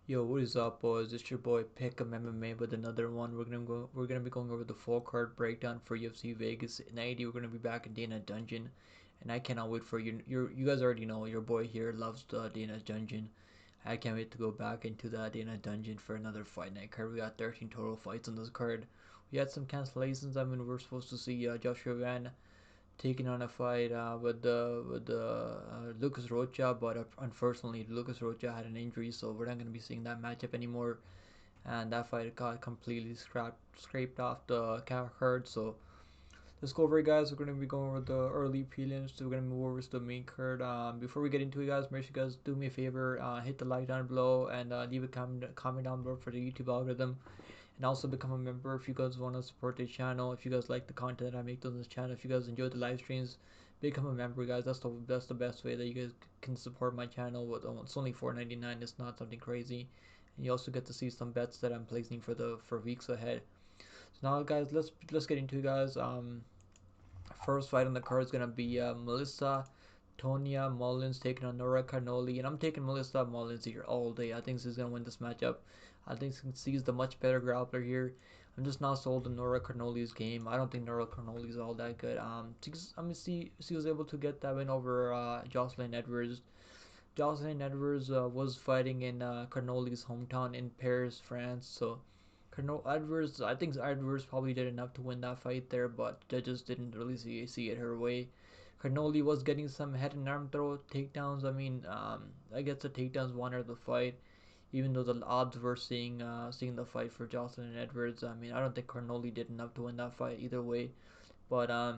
Yo, what is up, boys? It's your boy Pick'em MMA with another one. We're gonna be going over the full card breakdown for UFC Vegas 90. We're gonna be back in Dana Dungeon, and I cannot wait for you guys already know your boy here loves the Dana Dungeon. I can't wait to go back into the Dana Dungeon for another fight night card. We got 13 total fights on this card. We had some cancellations. I mean, we're supposed to see Joshua Van taking on a fight with Lucas Rocha, but unfortunately Lucas Rocha had an injury, so we're not going to be seeing that matchup anymore. And that fight got completely scraped off the card. So let's go over it, guys. We're going to be going over the early prelims. So we're going to move over to the main card. Before we get into it, guys, make sure you guys do me a favor, hit the like down below and leave a comment down below for the YouTube algorithm, and also become a member if you guys want to support the channel. If you guys like the content that I make on this channel, if you guys enjoy the live streams, become a member, guys. That's the best way that you guys can support my channel. With it's only $4.99. It's not something crazy, and you also get to see some bets that I'm placing for weeks ahead. So now, guys, let's get into it, guys. First fight on the card is gonna be Melissa Tonya Mullins taking on Nora Cornolle, and I'm taking Melissa Mullins here all day. I think she's gonna win this matchup. I think she's the much better grappler here. I'm just not sold on Nora Cornolle's game. I don't think Nora Cornolle's all that good. She was able to get that win over Jocelyn Edwards. Jocelyn Edwards was fighting in Cornolle's hometown in Paris, France. So Edwards, I think Edwards probably did enough to win that fight there, but judges didn't really see it her way. Cornolle was getting some head and arm throw takedowns. I mean, I guess the takedowns won her the fight, even though the odds were seeing the fight for Jocelyn Edwards. I mean, I don't think Cornolle did enough to win that fight either way, but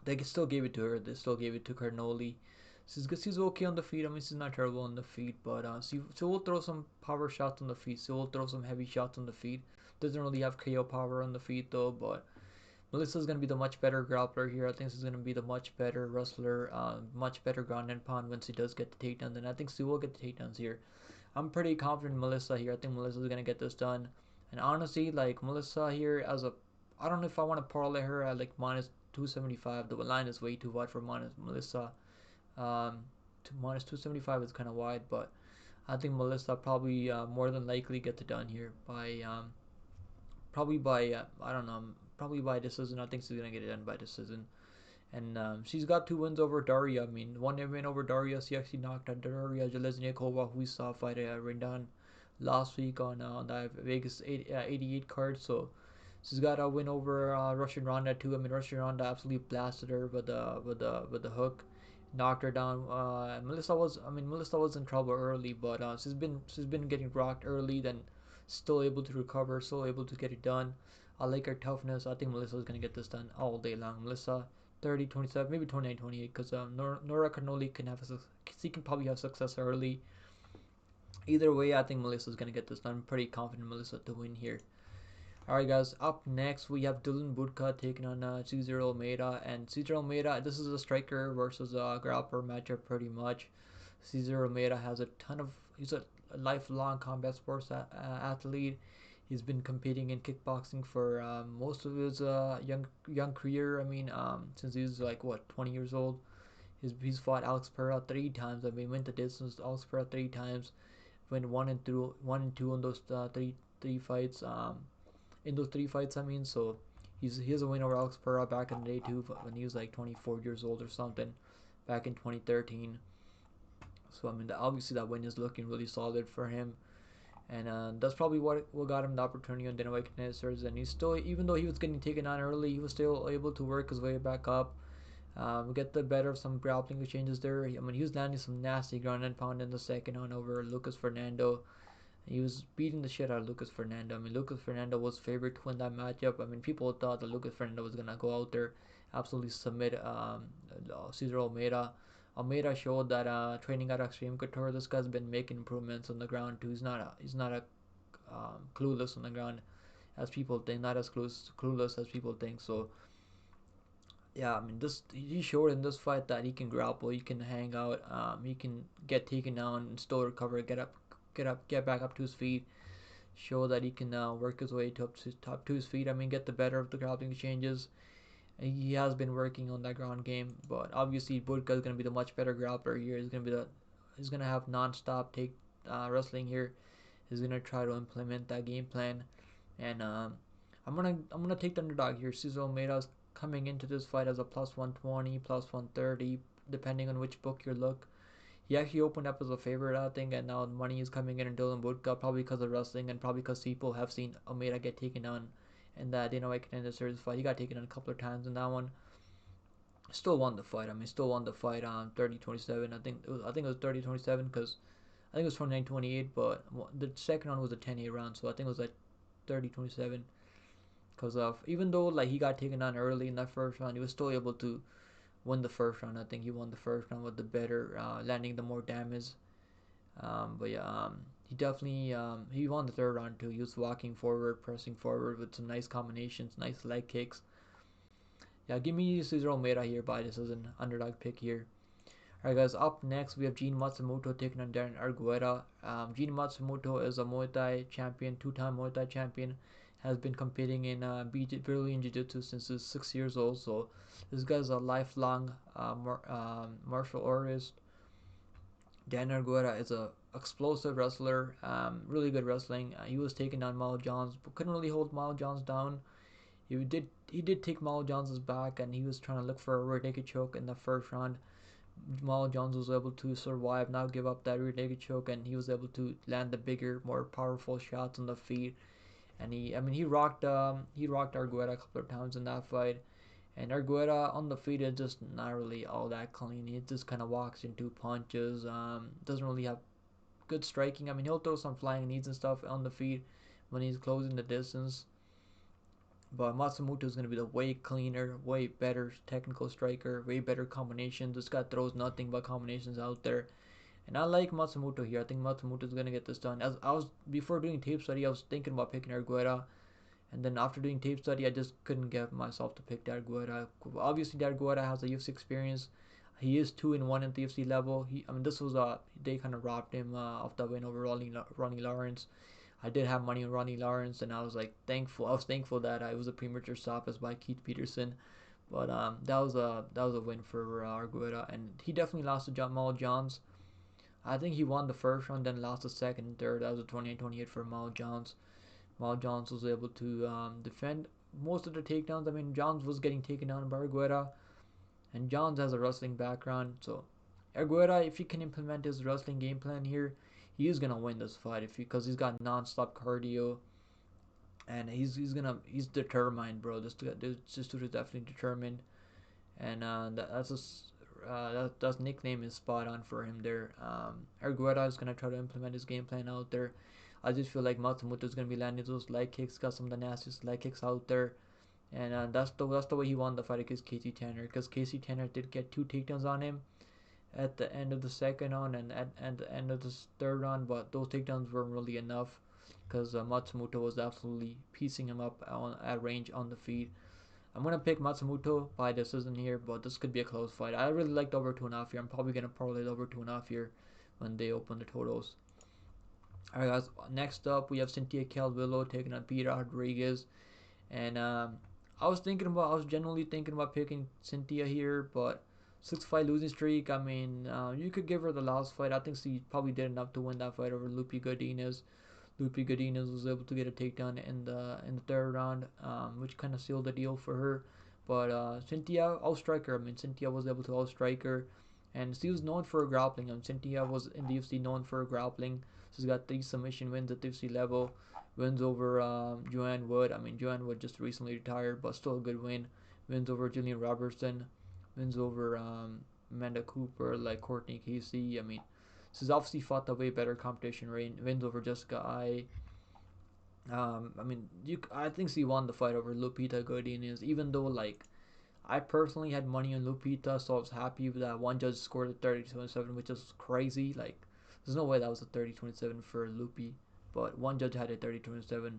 they still gave it to her. They still gave it to Cornolle. She's okay on the feet. I mean, she's not terrible on the feet, but she will throw some power shots on the feet. She will throw some heavy shots on the feet. Doesn't really have KO power on the feet though, but Melissa's gonna be the much better grappler here. I think she's gonna be the much better wrestler, much better ground and pound when she does get the takedown. Then I think she will get the takedowns here. I'm pretty confident in Melissa here. I think Melissa's gonna get this done. And honestly, like Melissa here I don't know if I want to parlay her at like minus 275. The line is way too wide for minus Melissa. To minus 275 is kind of wide, but I think Melissa probably more than likely get it done here by probably by I don't know, probably by decision. I think she's gonna get it done by decision. And she's got two wins over Daria. I mean, one win over Daria, she actually knocked out Daria Jelezniakova, who we saw fight Rindan last week on the Vegas 88 card. So she's got a win over Russian Ronda too. I mean, Russian Ronda absolutely blasted her with the hook, knocked her down. Melissa was in trouble early, but she's been getting rocked early, then still able to recover, still able to get it done. I like her toughness. I think Melissa's gonna get this done all day long. Melissa 30, 27, maybe 29, 28, because Nora Cornolle she can probably have success early. Either way, I think Melissa's gonna get this done. I'm pretty confident Melissa to win here. Alright, guys, up next we have Dylan Budka taking on Cesar Almeida. And Cesar Almeida, this is a striker versus a grappler matchup pretty much. Cesar Almeida has he's a lifelong combat sports athlete. He's been competing in kickboxing for most of his young career. I mean, since he was like what 20 years old. He's fought Alex Pereira 3 times. I mean, went the distance. Alex Pereira 3 times. Went 1-2 in those three fights. In those 3 fights, I mean, so he has a win over Alex Pereira back in the day too, when he was like 24 years old or something, back in 2013. So I mean, obviously that win is looking really solid for him, and that's probably what got him the opportunity on Dana White Contenders. And he's still, even though he was getting taken on early, he was still able to work his way back up. Get the better of some grappling exchanges there. I mean, he was landing some nasty ground and pound in the second on over Lucas Fernando. He was beating the shit out of Lucas Fernando. I mean, Lucas Fernando was favored to win that matchup. I mean, people thought that Lucas Fernando was gonna go out there, absolutely submit Cesar Almeida. Almeida showed that training at Extreme Couture, this guy's been making improvements on the ground too. He's not a clueless on the ground as people think, not as clueless as people think. So yeah, I mean, this he showed in this fight that he can grapple, he can hang out, he can get taken down and still recover, get back up to his feet. Show that he can work his way to top to his feet. I mean, get the better of the grappling exchanges. He has been working on that ground game, but obviously Budka is gonna be the much better grappler here. He's gonna have non-stop take wrestling here, is gonna try to implement that game plan, and I'm gonna take the underdog here. Cesar Almeida's coming into this fight as a plus 120, plus 130, depending on which book you look. He actually opened up as a favorite, I think, and now money is coming in Dylan Budka, probably because of wrestling and probably because people have seen Almeida get taken on in that Dana White Contender Series fight. He got taken on a couple of times in that one. Still won the fight. I mean, still won the fight on 30-27. I think it was 30-27 because I think it was 29-28, but the second round was a 10-8 round, so I think it was like 30-27. Because even though like he got taken on early in that first round, he was still able to win the first round. I think he won the first round with the better landing the more damage. But yeah, he definitely he won the third round too. He was walking forward, pressing forward with some nice combinations, nice leg kicks. Yeah, give me Cesar Almeida here by this as an underdog pick here. Alright guys, up next we have Gene Matsumoto taking on Darren Argueta. Gene Matsumoto is a Muay Thai champion, two-time Muay Thai champion. Has been competing in Brazilian Jiu-Jitsu since he's 6 years old. So this guy's a lifelong martial artist. Darren Argueta is a explosive wrestler, really good wrestling. He was taking on Mal Johns, but couldn't really hold Mal Johns down. He did take Mal Johns' back, and he was trying to look for a rear naked choke in the first round. Mal Johns was able to survive, not give up that rear naked choke, and he was able to land the bigger, more powerful shots on the feet. And he rocked Argueta a couple of times in that fight. And Argueta on the feet is just not really all that clean. He just kind of walks into punches. Doesn't really have good striking. I mean, he'll throw some flying knees and stuff on the feet when he's closing the distance. But Matsumoto is going to be the way cleaner, way better technical striker, way better combinations. This guy throws nothing but combinations out there. And I like Matsumoto here. I think Matsumoto is going to get this done. As I was before doing tape study, I was thinking about picking Argueta. And then after doing tape study, I just couldn't get myself to pick Argueta. Obviously, Argueta has a UFC experience. He is 2-1 at the UFC level. This was they kind of robbed him of the win over Ronnie Lawrence. I did have money on Ronnie Lawrence, and I was thankful. I was thankful that it was a premature stoppage by Keith Peterson, but that was a win for Argueta, and he definitely lost to Mal Johns. I think he won the first round, then lost the second and third. That was a 28-28 for Mal Johns. Mal Johns was able to defend most of the takedowns. I mean, Johns was getting taken down by Argueta, and Johns has a wrestling background, so Argueta, if he can implement his wrestling game plan here, he is gonna win this fight because he's got non-stop cardio, and he's determined, bro. This dude is definitely determined, and that's nickname is spot on for him there. Argueta is gonna try to implement his game plan out there. I just feel like Matsumoto is gonna be landing those leg kicks. Got some of the nastiest leg kicks out there, and that's the way he won the fight against Casey Tanner. Because Casey Tanner did get 2 takedowns on him at the end of the second round and at the end of the third round, but those takedowns weren't really enough because Matsumoto was absolutely piecing him up at range on the feet. I'm gonna pick Matsumoto by decision here, but this could be a close fight. I really like the over 2.5 here. I'm probably gonna parlay the over 2.5 here when they open the totals. Alright guys, next up we have Cynthia Calvillo taking on Piera Rodriguez, and I was generally thinking about picking Cynthia here, but 6-fight losing streak. I mean, you could give her the last fight. I think she probably did enough to win that fight over Lupe Godinez. Lupe Godinez was able to get a takedown in the third round, which kind of sealed the deal for her. But Cynthia outstrike her. I mean, Cynthia was able to outstrike her, and she was known for her grappling. And Cynthia was in the UFC known for her grappling. She's got 3 submission wins at the UFC level. Wins over Joanne Wood. I mean, Joanne Wood just recently retired, but still a good win. Wins over Jillian Robertson. Wins over Amanda Cooper, like Courtney Casey. I mean, she's obviously fought the way better competition. Wins over Jessica I. I think she won the fight over Lupita Godinez, even though I personally had money on Lupita, so I was happy that one judge scored a 30-27, which is crazy. There's no way that was a 30-27 for Lupi, but one judge had a 30-27.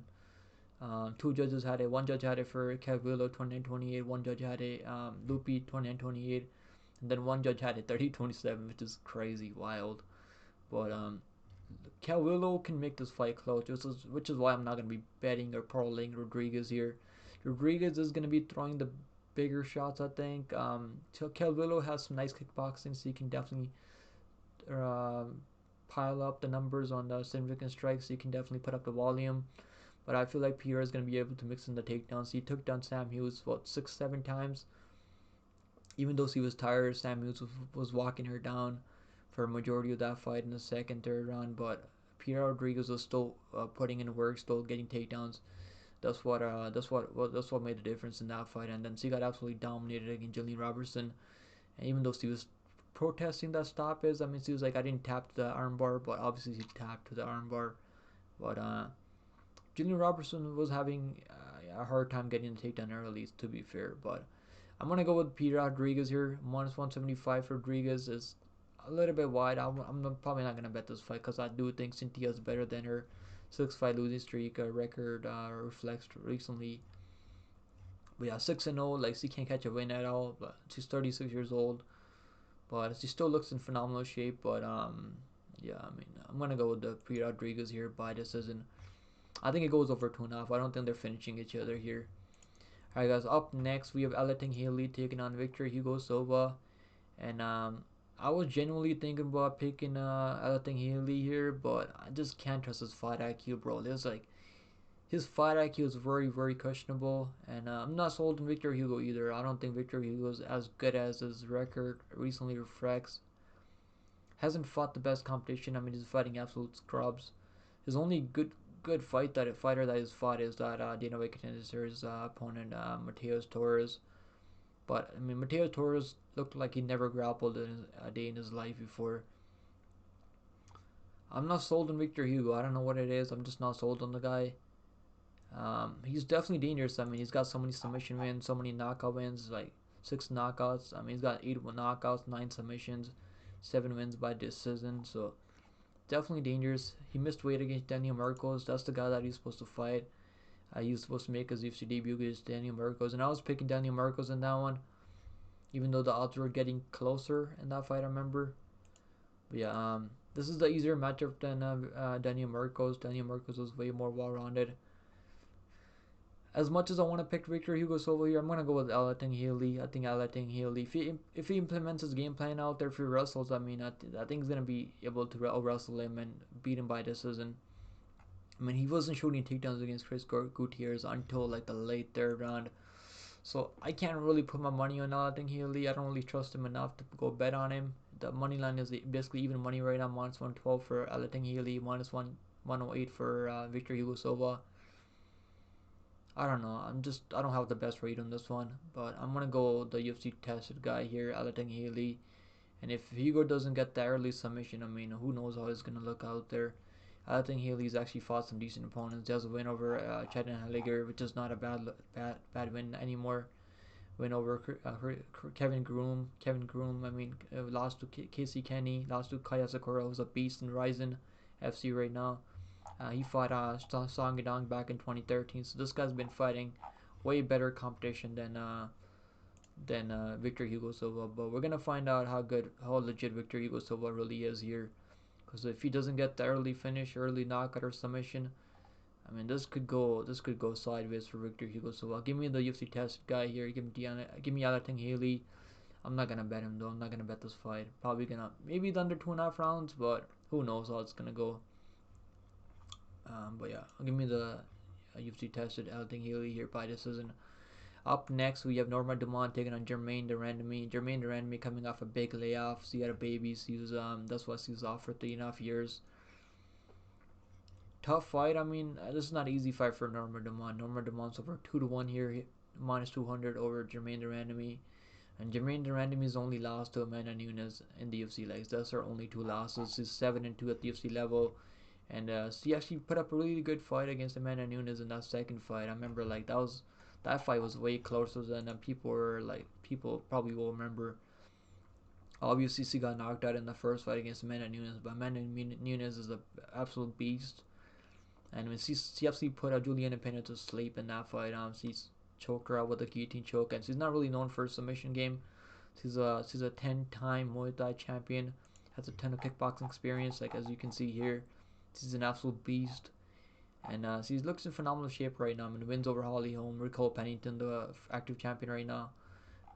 2 judges had it. One judge had it for Calvillo 29-28. One judge had a Lupi 29-28, and then one judge had it 30-27, which is crazy, wild. But Calvillo can make this fight close, which is why I'm not gonna be betting or parlaying Rodriguez here. Rodriguez is gonna be throwing the bigger shots, I think. So Calvillo has some nice kickboxing, so he can definitely pile up the numbers on the significant strikes, he can definitely put up the volume. But I feel like Piera is going to be able to mix in the takedowns. He took down Sam Hughes, what, 6-7 times? Even though she was tired, Sam Hughes was walking her down for a majority of that fight in the second, third round. But Piera Rodriguez was still putting in work, still getting takedowns. That's what made the difference in that fight. And then she got absolutely dominated against Jillian Robertson. And even though she was protesting that stoppage, I mean, she was like, I didn't tap to the armbar, but obviously she tapped to the armbar. But Jillian Robertson was having a hard time getting the takedown early, to be fair. But I'm gonna go with Piera Rodriguez here. -175 for Rodriguez is a little bit wide. I'm probably not gonna bet this fight because I do think Cynthia is better than her 6-fight losing streak record reflects recently. But yeah, 6-0. Like, she can't catch a win at all. But she's 36 years old. But she still looks in phenomenal shape. But yeah, I mean, I'm gonna go with the Piera Rodriguez here by decision. I think it goes over 2.5. I don't think they're finishing each other here. Alright, guys. Up next, we have Alatengheili taking on Victor Hugo Silva, and I was genuinely thinking about picking Alatengheili here, but I just can't trust his fight IQ, bro. There's like his fight IQ is very, very questionable, and I'm not sold on Victor Hugo either. I don't think Victor Hugo is as good as his record recently reflects. Hasn't fought the best competition. I mean, he's fighting absolute scrubs. His only good fighter that he's fought is that Dana White Contenders opponent Mateus Torres. But I mean, Mateus Torres looked like he never grappled a day in his life before. I'm not sold on Victor Hugo. I don't know what it is. I'm just not sold on the guy. He's definitely dangerous. I mean, he's got so many submission wins, so many knockout wins, like 6 knockouts. I mean, he's got 8 knockouts, 9 submissions, 7 wins by decision. So definitely dangerous. He missed weight against Daniel Marcos. That's the guy that he's supposed to fight. He was supposed to make his UFC debut against Daniel Marcos, and I was picking Daniel Marcos in that one, even though the odds were getting closer in that fight. I remember. But yeah, this is the easier matchup than Daniel Marcos. Daniel Marcos was way more well-rounded. As much as I want to pick Victor Hugo Silva here, I'm gonna go with Alatengheili. I think Alatengheili, if he implements his game plan out there, if he wrestles, I mean, I think he's gonna be able to wrestle him and beat him by decision. I mean, he wasn't shooting takedowns against Chris Gutierrez until like the late third round. So I can't really put my money on Alatengheili. I don't really trust him enough to go bet on him. The money line is basically even money right now. -112 for Alatengheili, -108 for Victor Hugo Silva. I don't know. I don't have the best rate on this one, but I'm gonna go the UFC tested guy here, Alatengheili. And if Hugo doesn't get the early submission, I mean, who knows how he's gonna look out there. He's actually fought some decent opponents. He has a win over Chad Halliger, which is not a bad win anymore. Win over Kevin Groom. I mean, lost to Casey Kenny. Lost to Kaya Sakura, who's a beast in Ryzen FC right now. He fought Song Yadong back in 2013. So this guy's been fighting way better competition than Victor Hugo Silva. But we're gonna find out how legit Victor Hugo Silva really is here. Because if he doesn't get the early finish, early knockout or submission, I mean, this could go sideways for Victor Hugo Silva. Give me the UFC test guy here. Give me Alatengheili. I'm not gonna bet him though. I'm not gonna bet this fight. Probably gonna maybe the under 2.5 rounds, but who knows how it's gonna go. But yeah, give me the UFC tested Alatengheili here by decision. Up next, we have Norma Dumont taking on Germaine de Randamie. Germaine de Randamie coming off a big layoff. She had a baby. That's why she was off for 3.5 years. Tough fight. I mean, this is not an easy fight for Norma Dumont. Norma Dumont's over 2-1 here, -200 over Germaine de Randamie. And Germaine de Randamie's only lost to Amanda Nunes in the UFC. Like, that's her only 2 losses. She's 7-2 at the UFC level. And she actually put up a really good fight against Amanda Nunes in that second fight. I remember, like, that fight was way closer than people probably will remember. Obviously, she got knocked out in the first fight against Amanda Nunes, but Amanda Nunes is an absolute beast. And when she actually put Juliana Pena to sleep in that fight, she's choked her out with a guillotine choke, and she's not really known for her submission game. She's a 10-time Muay Thai champion, has a ton of kickboxing experience, like as you can see here. She's an absolute beast. And she looks in phenomenal shape right now. I mean, wins over Holly Holm, Nicole Pennington, the active champion right now.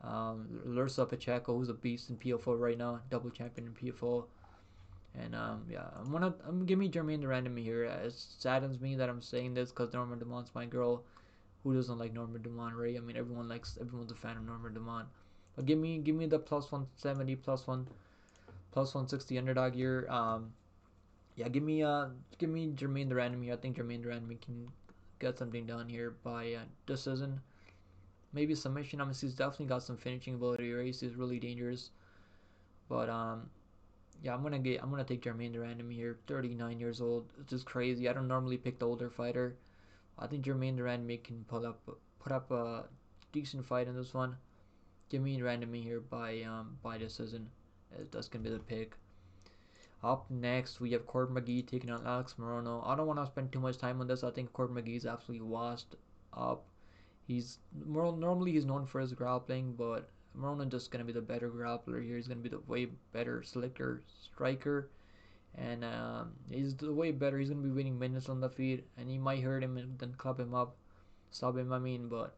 Larissa Pacheco, who's a beast in PFO right now, double champion in PFO. And yeah, I'm give me Germaine the Randamie here. It saddens me that I'm saying this because Norma Dumont's my girl. Who doesn't like Norma Dumont, right? I mean, everyone's a fan of Norma Dumont. But give me the plus 170, plus 160 underdog here. Yeah, give me Germaine the Random here. I think Germaine the Random can get something done here by decision, maybe submission. I mean, he's definitely got some finishing ability. Race is really dangerous, but yeah, I'm gonna take Germaine the Random here. 39 years old, it's just crazy. I don't normally pick the older fighter. I think Germaine the Random can put up a decent fight in this one. Give me Randamie here by decision. That's gonna be the pick. Up next, we have Court McGee taking on Alex Morono. I don't want to spend too much time on this. I think Court McGee is absolutely washed up. Normally he's known for his grappling, but Morono just gonna be the better grappler here. He's gonna be the way better slicker striker, and he's the way better. He's gonna be winning minutes on the feet, and he might hurt him and then club him up, stop him. I mean, but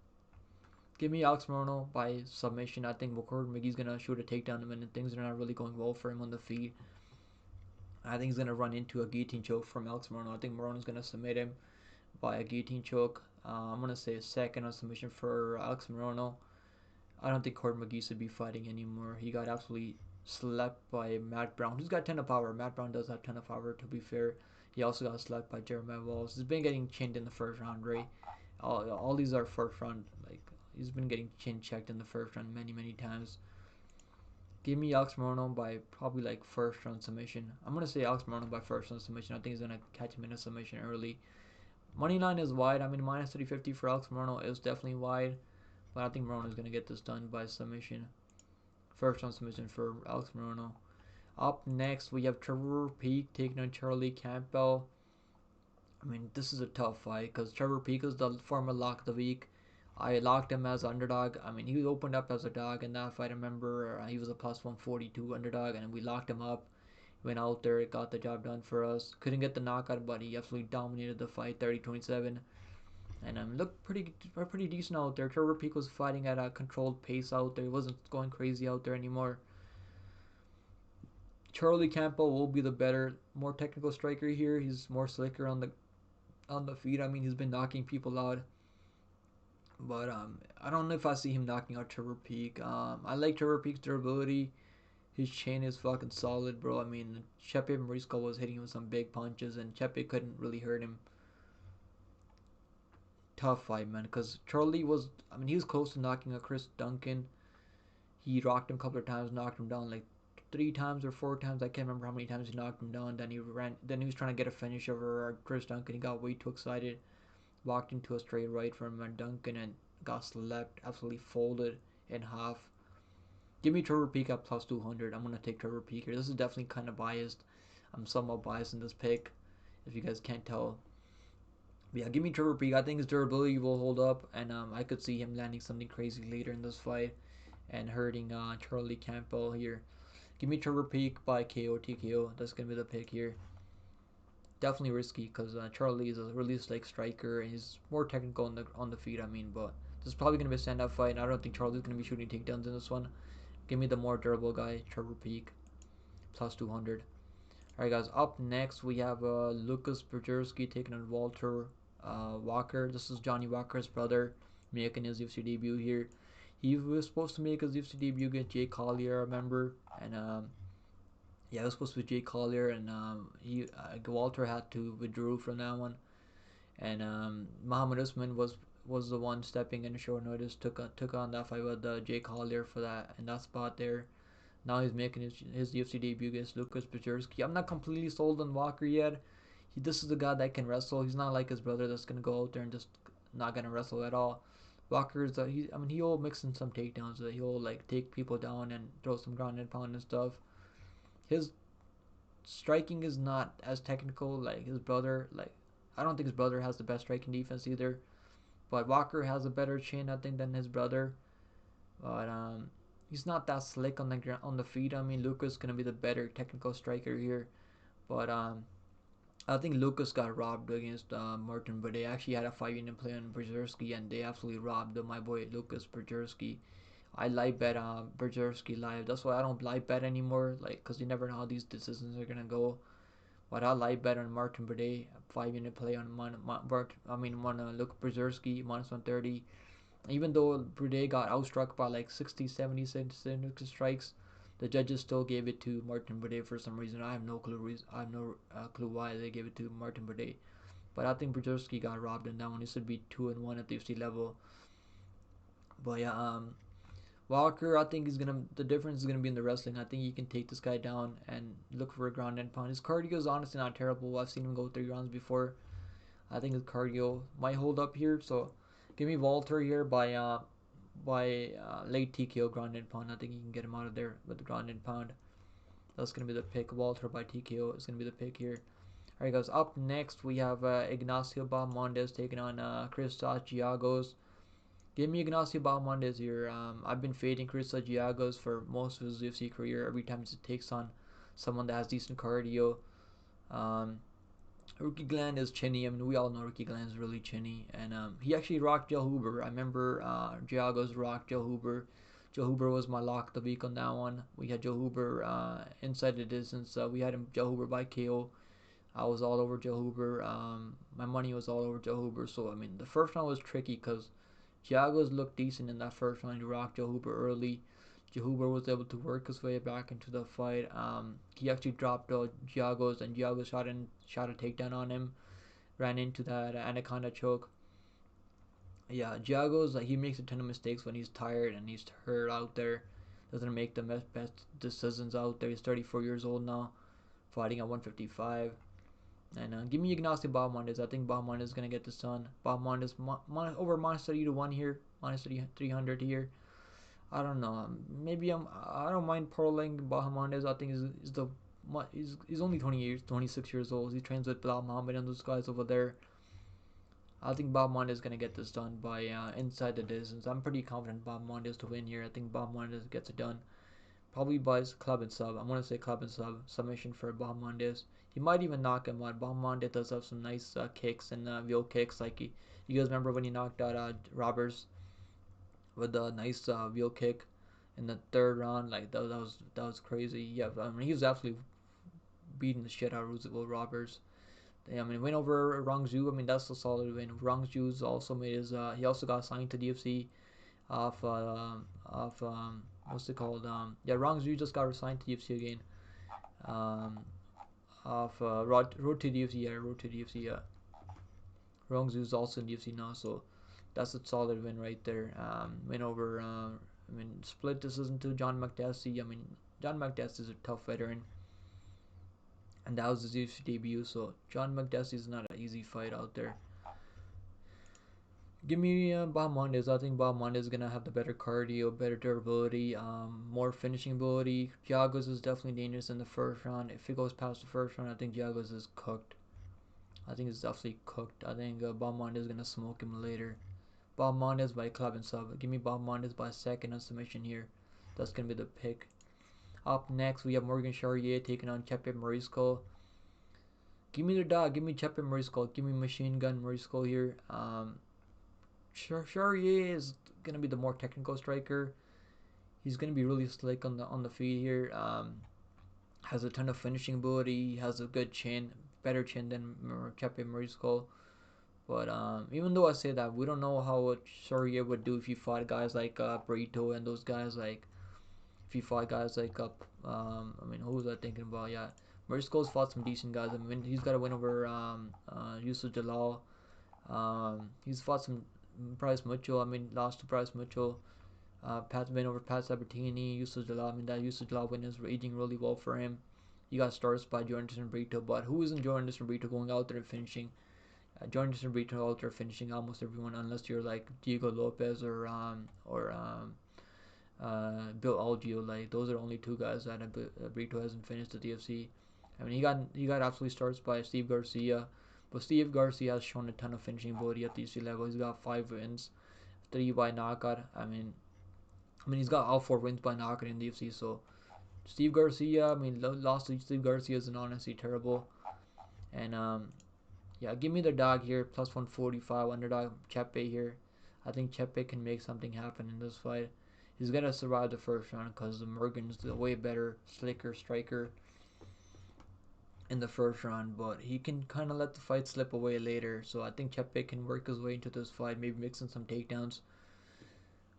give me Alex Morono by submission. I think Court McGee's gonna shoot a takedown him, and things are not really going well for him on the feet. I think he's going to run into a guillotine choke from Alex Morono. I think Morono's going to submit him by a guillotine choke. I'm going to say a second on submission for Alex Morono. I don't think Court McGee should be fighting anymore. He got absolutely slept by Matt Brown, who's got 10 of power. Matt Brown does have 10 of power, to be fair. He also got slept by Jeremiah Walls. He's been getting chinned in the first round, right? All these are first round. Like, he's been getting chin checked in the first round many, many times. Give me Alex Morono by probably like first round submission. I'm gonna say Alex Morono by first round submission. I think he's gonna catch him in a submission early. Money line is wide. I mean, minus 350 for Alex Morono is definitely wide, but I think Morono is gonna get this done by submission. First round submission for Alex Morono. Up next, we have Trevor Peak taking on Charlie Campbell. I mean, this is a tough fight because Trevor Peak is the former lock of the week. I locked him as underdog. I mean, he opened up as a dog in that fight. I remember he was a plus 142 underdog, and we locked him up. Went out there, got the job done for us. Couldn't get the knockout, but he absolutely dominated the fight, 30-27. And looked pretty decent out there. Trevor Peak was fighting at a controlled pace out there. He wasn't going crazy out there anymore. Charlie Campbell will be the better, more technical striker here. He's more slicker on the feet. I mean, he's been knocking people out. But I don't know if I see him knocking out Trevor Peak. I like Trevor Peak's durability. His chin is fucking solid, bro. I mean, Chepe Marisco was hitting him with some big punches, and Chepe couldn't really hurt him. Tough fight, man. Because Charlie was, I mean, he was close to knocking out Chris Duncan. He rocked him a couple of times, knocked him down like 3 times or 4 times. I can't remember how many times he knocked him down. Then he was trying to get a finish over Chris Duncan. He got way too excited. Walked into a straight right from Duncan and got slept, absolutely folded in half. Give me Trevor Peak at plus 200. I'm going to take Trevor Peak here. This is definitely kind of biased. I'm somewhat biased in this pick, if you guys can't tell. But yeah, give me Trevor Peak. I think his durability will hold up, and I could see him landing something crazy later in this fight and hurting Charlie Campbell here. Give me Trevor Peak by KO TKO. That's going to be the pick here. Definitely risky because Charlie is a really slick striker and he's more technical on the feet. I mean, but this is probably gonna be a standout fight, and I don't think Charlie's gonna be shooting takedowns in this one. Give me the more durable guy, Trevor Peak, plus 200. All right, guys. Up next, we have Łukasz Brzeski taking on Valter Walker. This is Johnny Walker's brother making his UFC debut here. He was supposed to make his UFC debut against Jay Collier, I remember, and yeah, it was supposed to be Jay Collier, and Valter had to withdraw from that one, and Muhammad Usman was the one stepping in short notice, took on that fight with Jay Collier for that in that spot there. Now he's making his UFC debut against Łukasz Brzeski. I'm not completely sold on Walker yet. This is the guy that can wrestle. He's not like his brother that's gonna go out there and just not gonna wrestle at all. Walker's he'll mix in some takedowns. He'll like take people down and throw some ground and pound and stuff. His striking is not as technical like his brother. Like, I don't think his brother has the best striking defense either. But Walker has a better chin, I think, than his brother. But he's not that slick on the feet. I mean, Łukasz gonna be the better technical striker here. But I think Łukasz got robbed against Martin, but they actually had a 5-unit play on Brzeski, and they absolutely robbed my boy Łukasz Brzeski. I live bet Brzeski live. That's why I don't live bet anymore. Like, cause you never know how these decisions are gonna go. But I live bet on Martin Berde, 5 unit play on look Brzeski -130. Even though Berde got outstruck by like 60, 70 strikes, the judges still gave it to Martin Berde for some reason. I have no clue. I have no clue why they gave it to Martin Berde. But I think Brzeski got robbed in that one. He should be 2-1 at the UFC level. But yeah, Walker, I think the difference is gonna be in the wrestling. I think he can take this guy down and look for a ground and pound. His cardio is honestly not terrible. I've seen him go 3 rounds before. I think his cardio might hold up here. So give me Valter here by late TKO ground and pound. I think you can get him out of there with the ground and pound. That's gonna be the pick. Valter by TKO is gonna be the pick here. Alright guys, up next we have Ignacio Bahamondes taking on Christos Giagos. Give me Ignacio Bahamondes here. I've been fading Christos Giagos for most of his UFC career. Every time he takes on someone that has decent cardio. Rookie Glenn is chinny. I mean, we all know Rookie Glenn is really chinny. And he actually rocked Joe Huber. I remember Giagos rocked Joe Huber. Joe Huber was my lock of the week on that one. We had Joe Huber inside the distance. We had him Joe Huber by KO. I was all over Joe Huber. My money was all over Joe Huber. So, I mean, the first round was tricky because Giagos looked decent in that first round. He rocked Joe Huber early. Joe Huber was able to work his way back into the fight. He actually dropped Giagos, and Giagos shot a takedown on him. Ran into that anaconda choke. Yeah, Giagos, he makes a ton of mistakes when he's tired and he's hurt out there. Doesn't make the best decisions out there. He's 34 years old now, fighting at 155. And give me Ignacio Bahamondes. I think Bahamondes is going to get this done. Bahamondes over -30 to 1 here. -300 here. I don't know. Maybe I don't mind parlaying Bahamondes. I think he's only 26 years old. He trains with Bilal Muhammad and those guys over there. I think Bahamondes is going to get this done by inside the distance. I'm pretty confident Bahamondes to win here. I think Bahamondes gets it done. Probably by club and sub. I'm going to say club and sub. Submission for Bahamondes. He might even knock him out. Bahamondes does have some nice kicks and wheel kicks. Like you guys remember when he knocked out Roberts with a nice wheel kick in the third round? Like that was crazy. Yeah, I mean he was absolutely beating the shit out of Will Roberts. I mean, win over Rangju. I mean, that's a solid win. Rangju's also made his. He also got signed to the UFC off what's it called? Rangju just got signed to the UFC again. Road to the UFC. Yeah, road to the UFC. Yeah. Rangju's also in the UFC now, so that's a solid win right there. Win over. Split decision to John McDessie. I mean, John McDessie is a tough veteran. And that was his UFC debut, so John McDessie is not an easy fight out there. Give me Bahamondes. I think Bahamondes is going to have the better cardio, better durability, more finishing ability. Giagos is definitely dangerous in the first round. If it goes past the first round, I think Giagos is cooked. I think it's definitely cooked. I think Bahamondes is going to smoke him later. Bahamondes by club and sub. Give me Bahamondes by second on submission here. That's going to be the pick. Up next, we have Morgan Charriere taking on Chepe Marisco. Give me the dog. Give me Chepe Marisco. Give me Machine Gun Marisco here. Charriere is gonna be the more technical striker. He's gonna be really slick on the feet here. Has a ton of finishing ability. Has a good chin, better chin than Chepe Marisco. But even though I say that, we don't know how Charriere would do if he fought guys like Brito and those guys like. If he fought guys like who was I thinking about? Yeah, Marisco's fought some decent guys. I mean, he's got a win over Yusuf Jalal. He's fought some Bryce Mitchell. I mean, lost to Bryce Mitchell. Pat win over Pat Sabatini. Yusuf Jalal. I mean, that Yusuf Jalal win is aging really well for him. He got started by Jordan Brito, but who isn't Jordan Brito going out there and finishing? Jordan Brito out there finishing almost everyone, unless you're like Diego Lopez or Bill Algeo. Like those are the only two guys that Brito hasn't finished at the UFC. I mean, he got absolutely starts by Steve Garcia, but Steve Garcia has shown a ton of finishing ability at the UFC level. He's got 5 wins, 3 by knockout. I mean he's got all 4 wins by knockout in the UFC. So Steve Garcia, I mean, lost to Steve Garcia isn't honestly terrible. And give me the dog here, plus 145 underdog Chepe here. I think Chepe can make something happen in this fight. He's gonna survive the first round because the Morgan's the way better, slicker striker in the first round, but he can kind of let the fight slip away later. So I think Chepe can work his way into this fight, maybe mixing some takedowns.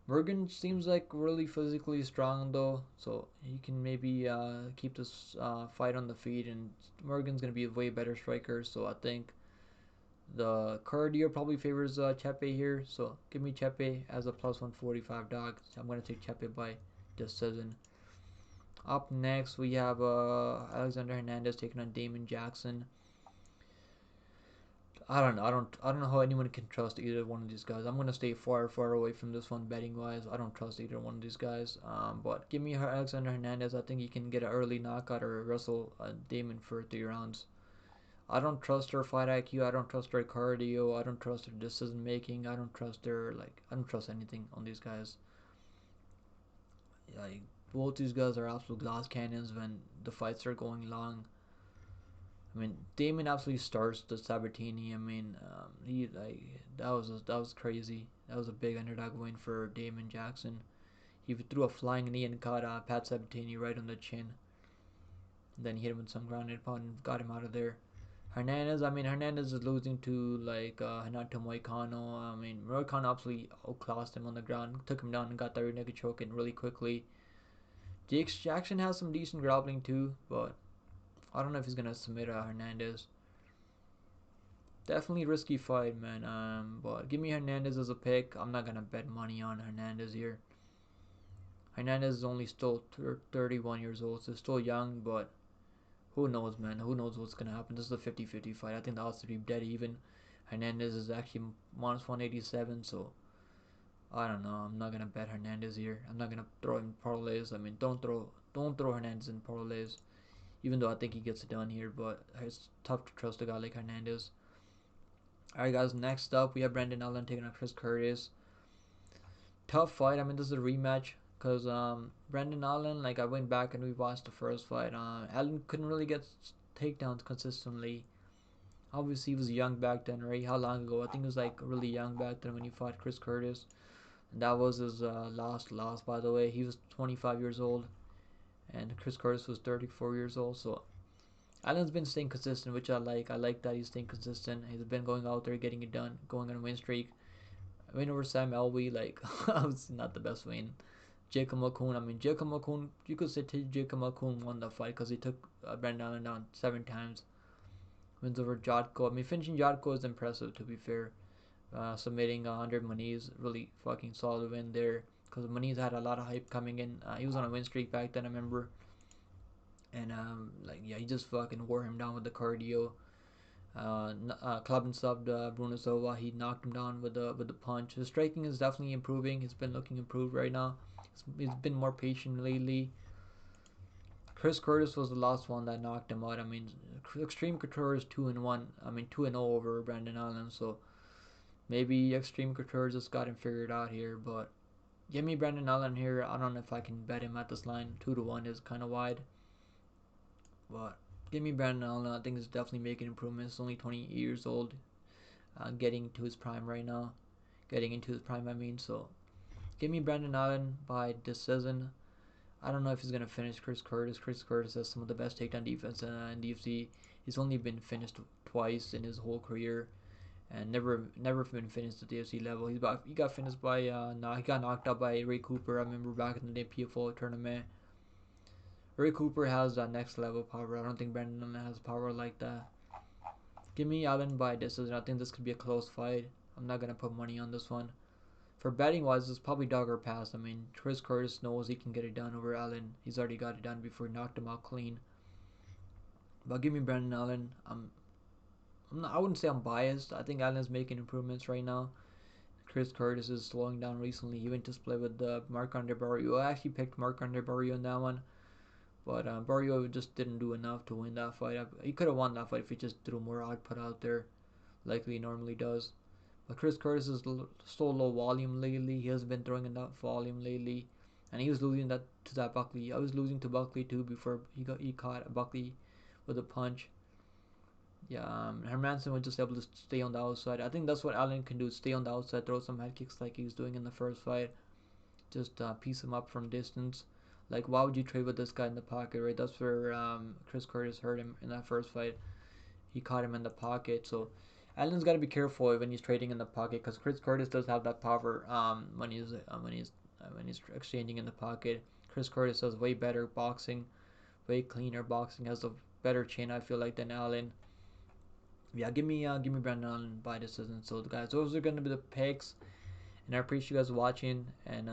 Morgan seems like really physically strong though, so he can maybe keep this fight on the feet. And Morgan's gonna be a way better striker, so I think the cardio probably favors Chepe here. So give me Chepe as a plus 145 dog. I'm gonna take Chepe by decision. Up next, we have Alexander Hernandez taking on Damon Jackson. I don't know. I don't know how anyone can trust either one of these guys. I'm gonna stay far away from this one betting wise. I don't trust either one of these guys. But give me Alexander Hernandez. I think he can get an early knockout or wrestle Damon for 3 rounds. I don't trust their fight IQ. I don't trust their cardio. I don't trust their decision making. I don't trust their I don't trust anything on these guys. Like both these guys are absolute glass cannons when the fights are going long. I mean, Damon absolutely starts the Sabatini. I mean, that was crazy. That was a big underdog win for Damon Jackson. He threw a flying knee and caught Pat Sabatini right on the chin. And then he hit him with some grounded pound and got him out of there. Hernandez is losing to Hanato Moicano. I mean, Moicano absolutely outclassed him on the ground, took him down and got that rear naked choke in really quickly. Jackson has some decent grappling too, but I don't know if he's gonna submit Hernandez. Definitely risky fight, man. But give me Hernandez as a pick. I'm not gonna bet money on Hernandez here. Hernandez is only still 31 years old, so still young, but who knows, man? Who knows what's gonna happen? This is a 50-50 fight. I think the odds to be dead even. Hernandez is actually minus 187, so I don't know. I'm not gonna bet Hernandez here. I'm not gonna throw him parlays. I mean, don't throw Hernandez in parlays. Even though I think he gets it done here, but it's tough to trust a guy like Hernandez. Alright guys, next up we have Brendan Allen taking on Chris Curtis. Tough fight. I mean, this is a rematch because Brendan Allen, I went back and we watched the first fight. Allen couldn't really get takedowns consistently. Obviously he was young back then, right? How long ago? I think it was really young back then when he fought Chris Curtis. And that was his last loss, by the way. He was 25 years old and Chris Curtis was 34 years old. So Allen's been staying consistent, which I like. I like that he's staying consistent. He's been going out there, getting it done, going on a win streak. A win over Sam Alvey, was not the best win. Jacob McCoon, you could say Jacob McCoon won the fight because he took Brendan Allen down 7 times. Wins over Jotko. I mean, finishing Jotko is impressive, to be fair. Submitting Andre Muniz, really fucking solid win there. Because Muniz had a lot of hype coming in. He was on a win streak back then, I remember. And he just fucking wore him down with the cardio. Club and subbed Bruno Silva. He knocked him down with the punch. His striking is definitely improving. He's been looking improved right now. He's been more patient lately. Chris Curtis was the last one that knocked him out. I mean, Extreme Couture is 2-1. I mean, 2-0 over Brendan Allen. So maybe Extreme Couture just got him figured out here. But give me Brendan Allen here. I don't know if I can bet him at this line. 2-1 is kind of wide. But give me Brendan Allen. I think he's definitely making improvements. He's only 28 years old. Getting to his prime right now. Getting into his prime, I mean. So give me Brendan Allen by decision. I don't know if he's going to finish Chris Curtis. Chris Curtis has some of the best takedown defense in UFC. He's only been finished twice in his whole career. And never been finished at the UFC level. He got finished by, he got knocked out by Ray Cooper. I remember back in the day PFL tournament. Ray Cooper has that next level power. I don't think Brendan Allen has power like that. Give me Allen by decision. I think this could be a close fight. I'm not going to put money on this one. For betting wise, it's probably dog or pass. I mean, Chris Curtis knows he can get it done over Allen. He's already got it done before he knocked him out clean. But give me Brendan Allen. I wouldn't say I'm biased. I think Allen's making improvements right now. Chris Curtis is slowing down recently. He went to split with Marc-André Barriault. I actually picked Marc-André Barriault in that one. But Barriault just didn't do enough to win that fight. He could have won that fight if he just threw more output out there, like he normally does. But Chris Curtis is so low volume lately. He hasn't been throwing enough volume lately, and he was losing that to that Buckley. I was losing to Buckley too before he caught Buckley with a punch. Yeah, Hermanson was just able to stay on the outside. I think that's what Allen can do: stay on the outside, throw some head kicks like he was doing in the first fight. just piece him up from distance. Like, why would you trade with this guy in the pocket, right? That's where Chris Curtis hurt him in that first fight. He caught him in the pocket. So Allen's got to be careful when he's trading in the pocket, because Chris Curtis does have that power when he's exchanging in the pocket. Chris Curtis does way better boxing, way cleaner boxing, has a better chin, I feel like, than Allen. Yeah, give me Brandon Allen by decision. So guys, those are gonna be the picks, and I appreciate you guys watching, and